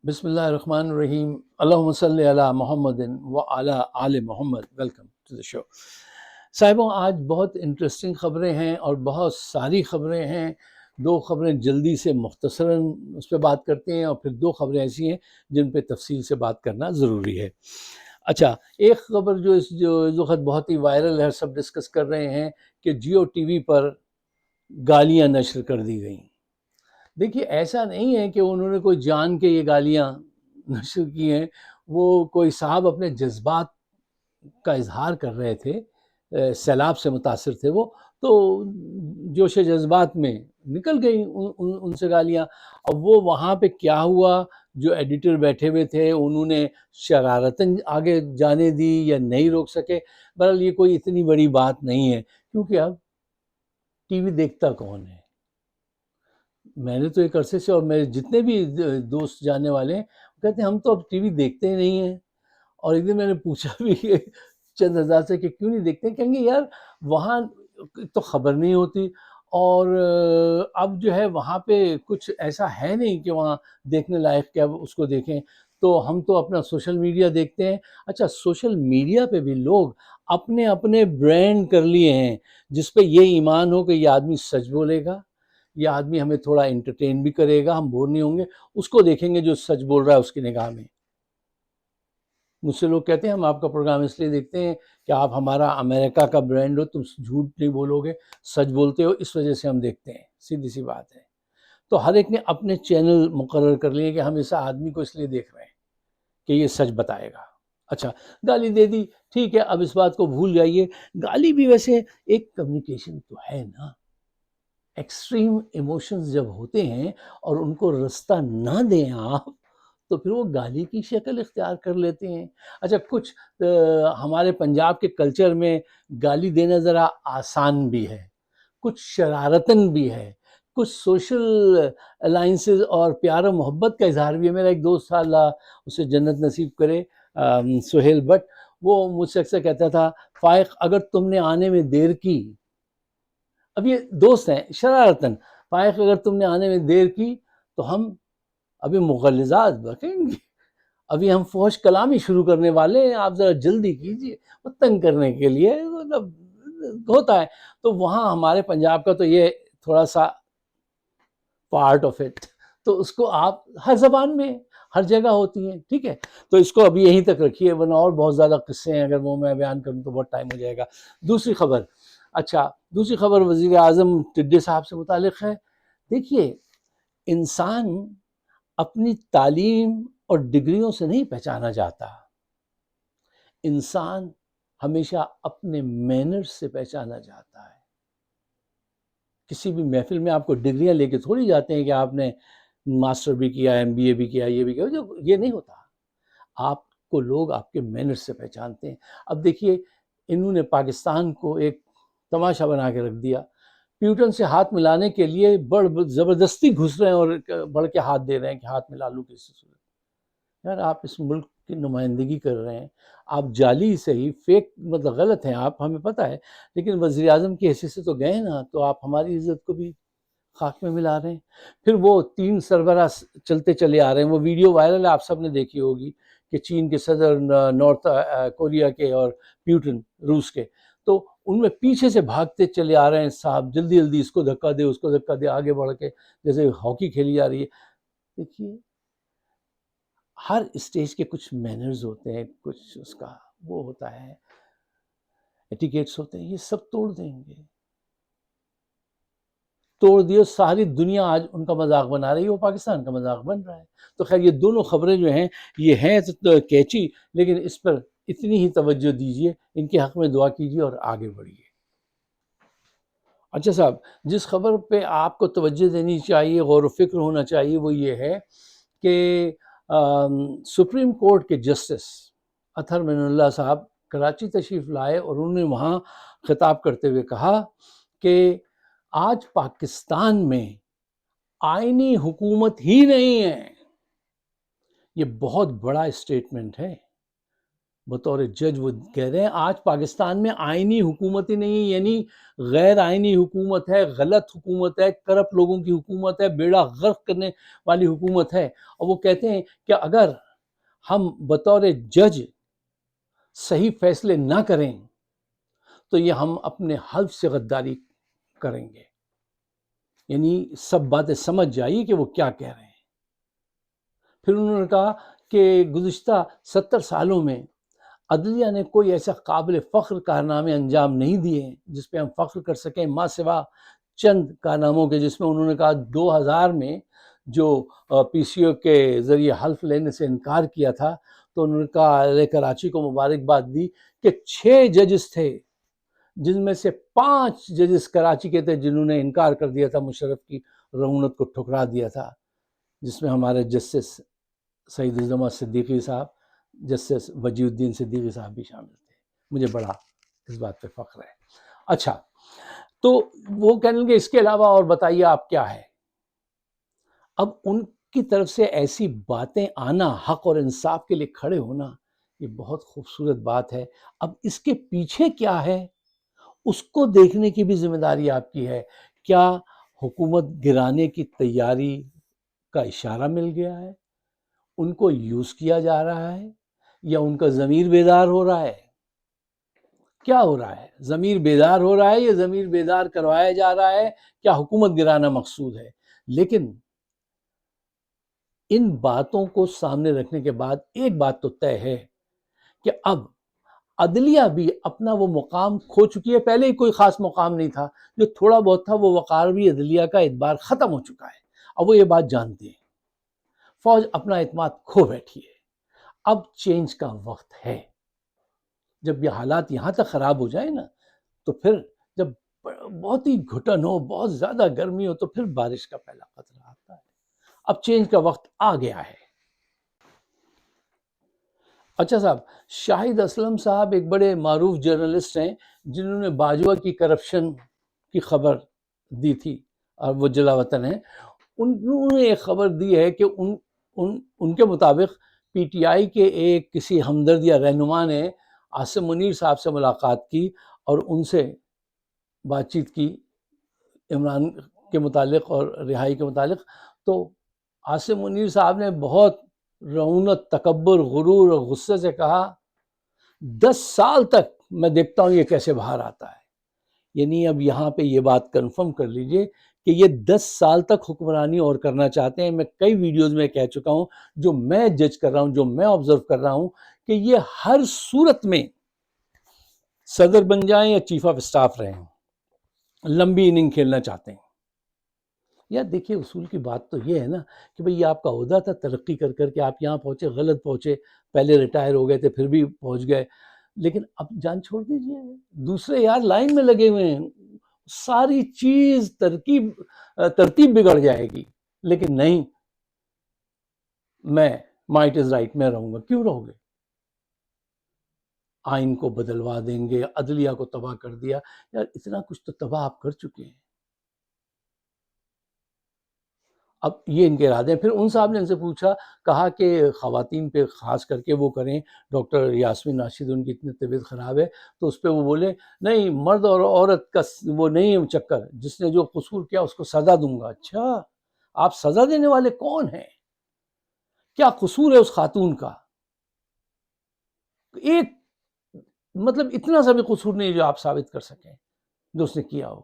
بسم اللہ الرحمن الرحیم، اللہم صلی علی محمد وعلی آل محمد۔ ویلکم ٹو دا شو۔ صاحبوں، آج بہت انٹرسٹنگ خبریں ہیں اور بہت ساری خبریں ہیں۔ دو خبریں جلدی سے مختصراً اس پہ بات کرتے ہیں، اور پھر دو خبریں ایسی ہیں جن پہ تفصیل سے بات کرنا ضروری ہے۔ اچھا، ایک خبر جو اس وقت بہت ہی وائرل ہے، سب ڈسکس کر رہے ہیں کہ جیو ٹی وی پر گالیاں نشر کر دی گئیں۔ دیکھیے، ایسا نہیں ہے کہ انہوں نے کوئی جان کے یہ گالیاں نشر کی ہیں۔ وہ کوئی صاحب اپنے جذبات کا اظہار کر رہے تھے، سیلاب سے متاثر تھے وہ، تو جوش جذبات میں نکل گئی ان سے گالیاں۔ اب وہ وہاں پہ کیا ہوا، جو ایڈیٹر بیٹھے ہوئے تھے انہوں نے شرارتاً آگے جانے دی یا نہیں روک سکے۔ بہرحال یہ کوئی اتنی بڑی بات نہیں ہے، کیونکہ اب ٹی وی دیکھتا کون ہے؟ میں نے تو ایک عرصے سے، اور میرے جتنے بھی دوست جاننے والے ہیں، کہتے ہیں ہم تو اب ٹی وی دیکھتے ہی نہیں ہیں۔ اور ایک دن میں نے پوچھا بھی چند ہزار سے کہ کیوں نہیں دیکھتے؟ کہیں گے یار وہاں تو خبر نہیں ہوتی، اور اب جو ہے وہاں پہ کچھ ایسا ہے نہیں کہ وہاں دیکھنے لائق کہ اب اس کو دیکھیں، تو ہم تو اپنا سوشل میڈیا دیکھتے ہیں۔ اچھا، سوشل میڈیا پہ بھی لوگ اپنے اپنے برانڈ کر لیے ہیں، جس پہ یہ ایمان ہو کہ یہ آدمی سچ بولے گا، یہ آدمی ہمیں تھوڑا انٹرٹین بھی کرے گا، ہم بور نہیں ہوں گے، اس کو دیکھیں گے جو سچ بول رہا ہے اس کی نگاہ میں۔ مجھ سے لوگ کہتے ہیں ہم آپ کا پروگرام اس لیے دیکھتے ہیں کہ آپ ہمارا امریکہ کا برانڈ ہو، تم جھوٹ نہیں بولو گے، سچ بولتے ہو، اس وجہ سے ہم دیکھتے ہیں۔ سیدھی سی بات ہے۔ تو ہر ایک نے اپنے چینل مقرر کر لیے کہ ہم اس آدمی کو اس لیے دیکھ رہے ہیں کہ یہ سچ بتائے گا۔ اچھا، گالی دے دی، ٹھیک ہے، اب اس بات کو بھول جائیے۔ گالی بھی ویسے ایک کمیونیکیشن تو ہے نا۔ ایکسٹریم ایموشنز جب ہوتے ہیں اور ان کو رستہ نہ دیں آپ، تو پھر وہ گالی کی شکل اختیار کر لیتے ہیں۔ اچھا، کچھ ہمارے پنجاب کے کلچر میں گالی دینا ذرا آسان بھی ہے، کچھ شرارتاً بھی ہے، کچھ سوشل الائنسز اور پیار و محبت کا اظہار بھی ہے۔ میرا ایک دوست تھا، اللہ اسے جنت نصیب کرے، سہیل بٹ، وہ مجھ سے اکثر کہتا تھا فائق اگر تم نے آنے میں دیر کی، اب یہ دوست ہیں، شرارتاً، فائق اگر تم نے آنے میں دیر کی تو ہم ابھی مغلظات بکیں گے، ابھی ہم فحش کلامی شروع کرنے والے ہیں، آپ ذرا جلدی کیجیے۔ وہ تنگ کرنے کے لیے مطلب ہوتا ہے۔ تو وہاں ہمارے پنجاب کا تو یہ تھوڑا سا پارٹ آف اٹ، تو اس کو آپ ہر زبان میں ہر جگہ ہوتی ہیں، ٹھیک ہے۔ تو اس کو ابھی یہیں تک رکھیے، ورنہ اور بہت زیادہ قصے ہیں، اگر وہ میں بیان کروں تو بہت ٹائم ہو جائے گا۔ دوسری خبر، اچھا دوسری خبر وزیر اعظم ٹڈے صاحب سے متعلق ہے۔ دیکھیے، انسان اپنی تعلیم اور ڈگریوں سے نہیں پہچانا جاتا، انسان ہمیشہ اپنے مینرز سے پہچانا جاتا ہے۔ کسی بھی محفل میں آپ کو ڈگریاں لے کے تھوڑی جاتے ہیں کہ آپ نے ماسٹر بھی کیا، ایم بی اے بھی کیا، یہ بھی کیا، یہ نہیں ہوتا۔ آپ کو لوگ آپ کے مینرز سے پہچانتے ہیں۔ اب دیکھیے، انہوں نے پاکستان کو ایک تماشا بنا کے رکھ دیا۔ پیوٹن سے ہاتھ ملانے کے لیے زبردستی گھس رہے ہیں اور بڑھ کے ہاتھ دے رہے ہیں کہ ہاتھ ملا لوں کسی صورت۔ یار آپ اس ملک کی نمائندگی کر رہے ہیں، آپ جعلی صحیح، فیک مطلب غلط ہیں آپ، ہمیں پتہ ہے، لیکن وزیر اعظم کی حیثیت سے تو گئے نا، تو آپ ہماری عزت کو بھی خاک میں ملا رہے ہیں۔ پھر وہ 3 سربراہ چلتے چلے آ رہے ہیں، وہ ویڈیو وائرل ہے، آپ سب نے دیکھی ہوگی، کہ چین کے صدر، نارتھ کوریا کے، اور پیوٹن روس کے، تو ان میں پیچھے سے بھاگتے چلے آ رہے ہیں صاحب، جلدی جلدی اس کو دھکا دے، اس کو دھکا دے، آگے بڑھ کے جیسے ہاکی کھیلی جا رہی ہے۔ دیکھیے، ہر اسٹیج کے کچھ مینرز ہوتے ہیں، کچھ اس کا وہ ہوتا ہے، ایٹیکیٹس ہوتے ہیں، یہ سب توڑ دیں گے، توڑ دیو۔ ساری دنیا آج ان کا مذاق بنا رہی ہے، وہ پاکستان کا مذاق بن رہا ہے۔ تو خیر، یہ دونوں خبریں جو ہیں یہ ہیں تو کیچی، لیکن اس پر اتنی ہی توجہ دیجیے، ان کے حق میں دعا کیجیے اور آگے بڑھیے۔ اچھا صاحب، جس خبر پہ آپ کو توجہ دینی چاہیے، غور و فکر ہونا چاہیے، وہ یہ ہے کہ سپریم کورٹ کے جسٹس اطہر من اللہ صاحب کراچی تشریف لائے، اور انہوں نے وہاں خطاب کرتے ہوئے کہا کہ آج پاکستان میں آئینی حکومت ہی نہیں ہے۔ یہ بہت بڑا اسٹیٹمنٹ ہے۔ بطور جج وہ کہہ رہے ہیں آج پاکستان میں آئینی حکومت ہی نہیں ہے، یعنی غیر آئینی حکومت ہے، غلط حکومت ہے، کرپٹ لوگوں کی حکومت ہے، بیڑا غرق کرنے والی حکومت ہے. اور وہ کہتے ہیں کہ اگر ہم بطور جج صحیح فیصلے نہ کریں تو یہ ہم اپنے حلف سے غداری کریں گے. یعنی سب باتیں سمجھ جائیے کہ وہ کیا کہہ رہے ہیں. پھر انہوں نے کہا کہ گزشتہ 70 سالوں میں عدلیہ نے کوئی ایسا قابل فخر کارنامے انجام نہیں دیے جس پہ ہم فخر کر سکیں ماں سوا چند کارناموں کے، جس میں انہوں نے کہا 2000 میں جو پی سی او کے ذریعے حلف لینے سے انکار کیا تھا تو انہوں نے کہا اہل کراچی کو مبارکباد دی کہ 6 ججز تھے جن میں سے 5 ججز کراچی کے تھے جنہوں نے انکار کر دیا تھا، مشرف کی رعونت کو ٹھکرا دیا تھا، جس میں ہمارے جسٹس سعید الزماں صدیقی صاحب، جسٹس وجی الدین صدیقی صاحب بھی شامل تھے. مجھے بڑا اس بات پہ فخر ہے. اچھا، تو وہ کہنے لگے اس کے علاوہ اور بتائیے آپ کیا ہے. اب ان کی طرف سے ایسی باتیں آنا، حق اور انصاف کے لیے کھڑے ہونا، یہ بہت خوبصورت بات ہے. اب اس کے پیچھے کیا ہے اس کو دیکھنے کی بھی ذمہ داری آپ کی ہے. کیا حکومت گرانے کی تیاری کا اشارہ مل گیا ہے؟ ان کو یوز کیا جا رہا ہے یا ان کا ضمیر بیدار ہو رہا ہے؟ کیا ہو رہا ہے؟ ضمیر بیدار ہو رہا ہے یا ضمیر بیدار کروایا جا رہا ہے؟ کیا حکومت گرانا مقصود ہے؟ لیکن ان باتوں کو سامنے رکھنے کے بعد ایک بات تو طے ہے کہ اب عدلیہ بھی اپنا وہ مقام کھو چکی ہے. پہلے ہی کوئی خاص مقام نہیں تھا، جو تھوڑا بہت تھا وہ وقار بھی عدلیہ کا اعتبار ختم ہو چکا ہے. اب وہ یہ بات جانتے ہیں. فوج اپنا اعتماد کھو بیٹھی ہے. اب چینج کا وقت ہے. جب یہ حالات یہاں تک خراب ہو جائیں نا تو پھر جب بہت ہی گھٹن ہو، بہت زیادہ گرمی ہو تو پھر بارش کا پہلا قطرہ آتا ہے. اب چینج کا وقت آ گیا ہے. اچھا صاحب، شاہد اسلم صاحب ایک بڑے معروف جرنلسٹ ہیں جنہوں نے باجوہ کی کرپشن کی خبر دی تھی اور وہ جلا وطن ہیں. انہوں نے ایک خبر دی ہے کہ ان کے مطابق پی ٹی آئی کے ایک کسی ہمدرد یا رہنما نے عاصم منیر صاحب سے ملاقات کی اور ان سے بات چیت کی عمران کے متعلق اور رہائی کے متعلق. تو عاصم منیر صاحب نے بہت رعونت، تکبر، غرور اور غصے سے کہا 10 سال تک میں دیکھتا ہوں یہ کیسے باہر آتا ہے. یعنی اب یہاں پہ یہ بات کنفرم کر لیجئے کہ یہ 10 سال تک حکمرانی اور کرنا چاہتے ہیں. میں کئی ویڈیوز میں کہہ چکا ہوں، جو میں جج کر رہا ہوں، جو میں آبزرو کر رہا ہوں، کہ یہ ہر صورت میں صدر بن جائیں یا چیف آف اسٹاف رہیں، لمبی اننگ کھیلنا چاہتے ہیں. یا دیکھیے اصول کی بات تو یہ ہے نا کہ بھئی یہ آپ کا عہدہ تھا، ترقی کر کر کے آپ یہاں پہنچے، غلط پہنچے، پہلے ریٹائر ہو گئے تھے پھر بھی پہنچ گئے، لیکن اب جان چھوڑ دیجئے. دوسرے یار لائن میں لگے ہوئے ہیں، ساری چیز ترتیب بگڑ جائے گی. لیکن نہیں، میں مائٹ از رائٹ، میں رہوں گا. کیوں رہو گے؟ آئین کو بدلوا دیں گے، عدلیہ کو تباہ کر دیا. یار اتنا کچھ تو تباہ آپ کر چکے ہیں. اب یہ ان کے ارادے ہیں. پھر ان صاحب نے ان سے پوچھا، کہا کہ خواتین پہ خاص کر کے وہ کریں، ڈاکٹر یاسمین راشد ان کی اتنی طبیعت خراب ہے، تو اس پہ وہ بولے نہیں، مرد اور عورت کا وہ نہیں ہے چکر، جس نے جو قصور کیا اس کو سزا دوں گا. اچھا، آپ سزا دینے والے کون ہیں؟ کیا قصور ہے اس خاتون کا؟ ایک مطلب اتنا سا بھی قصور نہیں جو آپ ثابت کر سکیں جو اس نے کیا ہو.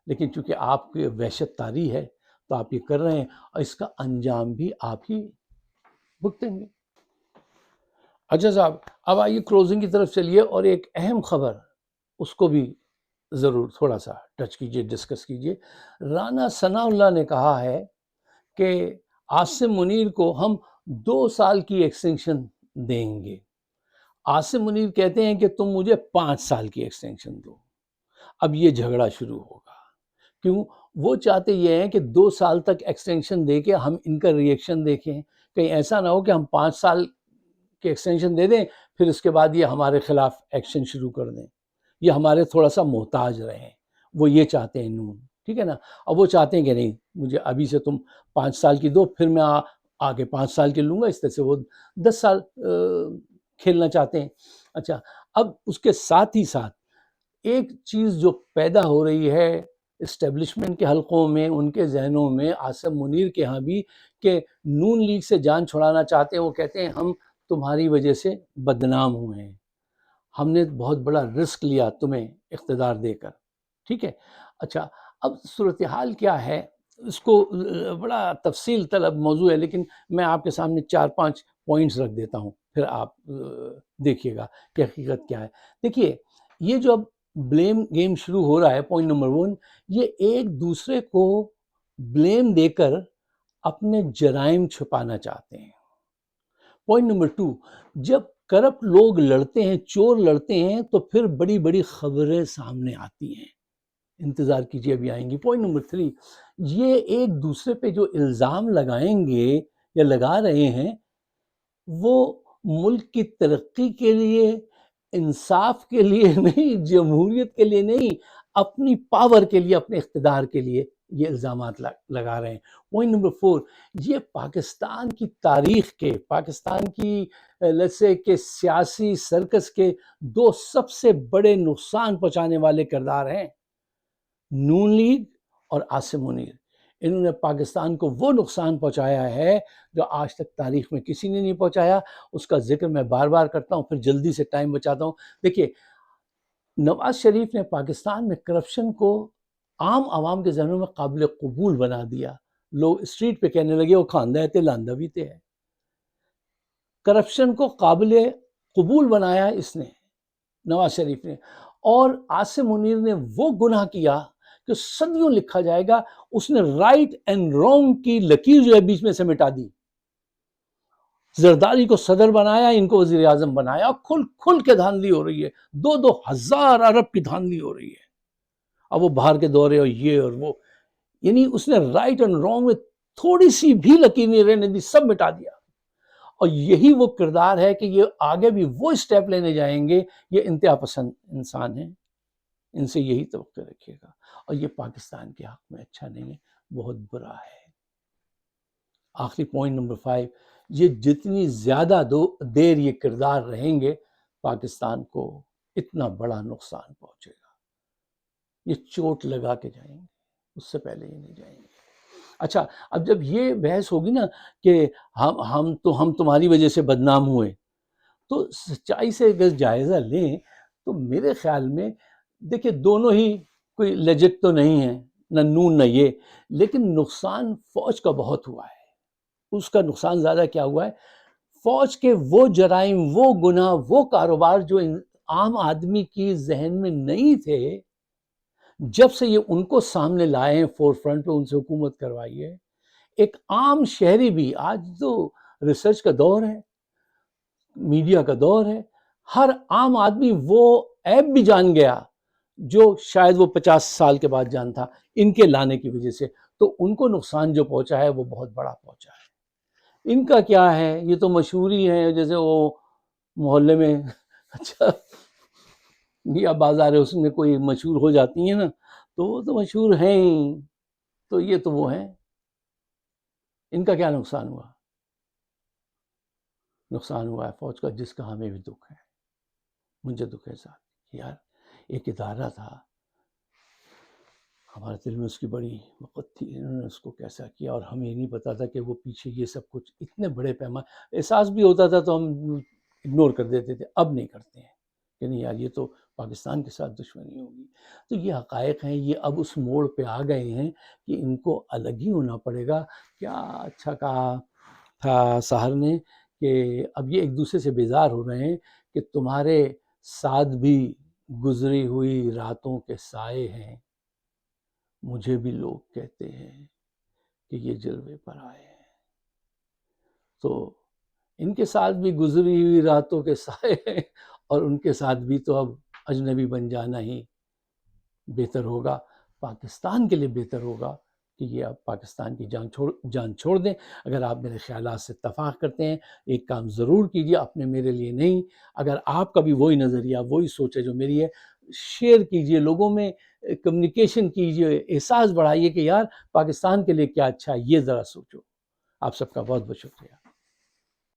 لیکن چونکہ آپ کی وحشت طاری ہے تو آپ یہ کر رہے ہیں، اور اس کا انجام بھی آپ ہی بھگتیں گے. اچھا صاحب، اب آئیے کلوزنگ کی طرف چلیے، اور ایک اہم خبر اس کو بھی ضرور تھوڑا سا ٹچ کیجئے، ڈسکس کیجئے. رانا ثناء اللہ نے کہا ہے کہ عاصم منیر کو ہم 2 سال کی ایکسٹینشن دیں گے. عاصم منیر کہتے ہیں کہ تم مجھے 5 سال کی ایکسٹینشن دو. اب یہ جھگڑا شروع ہوگا. کیوں؟ وہ چاہتے یہ ہیں کہ 2 سال تک ایکسٹینشن دے کے ہم ان کا ریئیکشن دیکھیں. کہیں ایسا نہ ہو کہ ہم 5 سال کی ایکسٹینشن دے دیں پھر اس کے بعد یہ ہمارے خلاف ایکشن شروع کر دیں، یہ ہمارے تھوڑا سا محتاج رہیں. وہ یہ چاہتے ہیں نون، ٹھیک ہے نا. اب وہ چاہتے ہیں کہ نہیں، مجھے ابھی سے تم 5 سال کی دو، پھر میں آگے 5 سال کی لوں گا. اس طرح سے وہ 10 سال کھیلنا چاہتے ہیں. اچھا، اب اس کے ساتھ ہی ساتھ ایک چیز جو پیدا ہو رہی ہے اسٹیبلشمنٹ کے حلقوں میں، ان کے ذہنوں میں، عاصم منیر کے ہاں بھی، کہ نون لیگ سے جان چھڑانا چاہتے ہیں. وہ کہتے ہیں ہم تمہاری وجہ سے بدنام ہوئے ہیں، ہم نے بہت بڑا رسک لیا تمہیں اقتدار دے کر. ٹھیک ہے. اچھا، اب صورتحال کیا ہے، اس کو بڑا تفصیل طلب موضوع ہے، لیکن میں آپ کے سامنے 4-5 پوائنٹس رکھ دیتا ہوں، پھر آپ دیکھیے گا کہ حقیقت کیا ہے. دیکھیے، یہ جو اب بلیم گیم شروع ہو رہا ہے، پوائنٹ نمبر 1، یہ ایک دوسرے کو بلیم دے کر اپنے جرائم چھپانا چاہتے ہیں. پوائنٹ نمبر 2، جب کرپٹ لوگ لڑتے ہیں، چور لڑتے ہیں، تو پھر بڑی بڑی خبریں سامنے آتی ہیں. انتظار کیجیے، ابھی آئیں گی. پوائنٹ نمبر 3، یہ ایک دوسرے پہ جو الزام لگائیں گے یا لگا رہے ہیں، وہ ملک کی ترقی کے لیے، انصاف کے لیے نہیں، جمہوریت کے لیے نہیں، اپنی پاور کے لیے، اپنے اقتدار کے لیے یہ الزامات لگا رہے ہیں. پوائنٹ نمبر 4، یہ پاکستان کی تاریخ کے، پاکستان کی لیٹس سے کہ سیاسی سرکس کے 2 سب سے بڑے نقصان پہنچانے والے کردار ہیں، نون لیگ اور عاصم منیر. انہوں نے پاکستان کو وہ نقصان پہنچایا ہے جو آج تک تاریخ میں کسی نے نہیں پہنچایا. اس کا ذکر میں بار بار کرتا ہوں، پھر جلدی سے ٹائم بچاتا ہوں. دیکھیے، نواز شریف نے پاکستان میں کرپشن کو عام عوام کے ذہنوں میں قابل قبول بنا دیا. لوگ اسٹریٹ پہ کہنے لگے وہ کھاندہ ہے تے لاندہ بھی تے ہے. کرپشن کو قابل قبول بنایا اس نے، نواز شریف نے. اور عاصم منیر نے وہ گناہ کیا کہ صدیوں لکھا جائے گا. اس نے رائٹ اینڈ رانگ کی لکیر جو ہے بیچ میں سے مٹا دی. زرداری کو صدر بنایا، ان کو وزیر اعظم بنایا. کھل کھل کے دھاندلی ہو رہی ہے، 2,000 ارب کی دھاندلی ہو رہی ہے. اب وہ باہر کے دورے اور یہ اور وہ، یعنی اس نے رائٹ اینڈ رانگ میں تھوڑی سی بھی لکیر نہیں رہنے دی، سب مٹا دیا. اور یہی وہ کردار ہے کہ یہ آگے بھی وہ اسٹیپ لینے جائیں گے. یہ انتہا پسند انسان ہیں، ان سے یہی توقع رکھیے گا. اور یہ پاکستان کے حق میں اچھا نہیں ہے، بہت برا ہے. آخری پوائنٹ نمبر 5، یہ جتنی زیادہ دیر یہ کردار رہیں گے، پاکستان کو اتنا بڑا نقصان پہنچے گا. یہ چوٹ لگا کے جائیں گے، اس سے پہلے یہ نہیں جائیں گے. اچھا، اب جب یہ بحث ہوگی نا کہ ہم تمہاری وجہ سے بدنام ہوئے، تو سچائی سے اگر جائزہ لیں تو میرے خیال میں، دیکھیں دونوں ہی کوئی لجک تو نہیں ہے، نہ نون نہ یہ، لیکن نقصان فوج کا بہت ہوا ہے. اس کا نقصان زیادہ کیا ہوا ہے؟ فوج کے وہ جرائم، وہ گناہ، وہ کاروبار جو عام آدمی کی ذہن میں نہیں تھے، جب سے یہ ان کو سامنے لائے ہیں، فور فرنٹ پہ ان سے حکومت کروائی ہے، ایک عام شہری بھی، آج تو ریسرچ کا دور ہے، میڈیا کا دور ہے، ہر عام آدمی وہ عیب بھی جان گیا جو شاید وہ 50 سال کے بعد جانتا، ان کے لانے کی وجہ سے. تو ان کو نقصان جو پہنچا ہے وہ بہت بڑا پہنچا ہے. ان کا کیا ہے، یہ تو مشہوری ہے، جیسے وہ محلے میں اچھا یا بازار اس میں کوئی مشہور ہو جاتی ہیں نا، تو وہ تو مشہور ہیں ہی. تو یہ تو وہ ہیں. ان کا کیا نقصان ہوا؟ نقصان ہوا ہے فوج کا، جس کا ہمیں بھی دکھ ہے. مجھے دکھ ہے ساتھ، یار ایک ادارہ تھا، ہمارے دل میں اس کی بڑی وقت تھی، انہوں نے اس کو کیسا کیا، اور ہمیں نہیں پتا تھا کہ وہ پیچھے یہ سب کچھ اتنے بڑے پیمانے، احساس بھی ہوتا تھا تو ہم اگنور کر دیتے تھے. اب نہیں کرتے ہیں کہ نہیں یار، یہ تو پاکستان کے ساتھ دشمنی ہوگی. تو یہ حقائق ہیں. یہ اب اس موڑ پہ آ گئے ہیں کہ ان کو الگ ہی ہونا پڑے گا. کیا اچھا کہا تھا سحر نے کہ اب یہ ایک دوسرے سے بیزار ہو رہے ہیں کہ تمہارے ساتھ بھی گزری ہوئی راتوں کے سائے ہیں، مجھے بھی لوگ کہتے ہیں کہ یہ جلوے پر آئے ہیں. تو ان کے ساتھ بھی گزری ہوئی راتوں کے سائے ہیں، اور ان کے ساتھ بھی تو اب اجنبی بن جانا ہی بہتر ہوگا. پاکستان کے لیے بہتر ہوگا کہ یہ اب پاکستان کی جان چھوڑ دیں. اگر آپ میرے خیالات سے اتفاق کرتے ہیں، ایک کام ضرور کیجیے، اپنے میرے لیے نہیں، اگر آپ کا بھی وہی نظریہ، وہی سوچ ہے جو میری ہے، شیئر کیجیے، لوگوں میں کمیونیکیشن کیجیے، احساس بڑھائیے کہ یار پاکستان کے لیے کیا اچھا ہے، یہ ذرا سوچو. آپ سب کا بہت بہت شکریہ.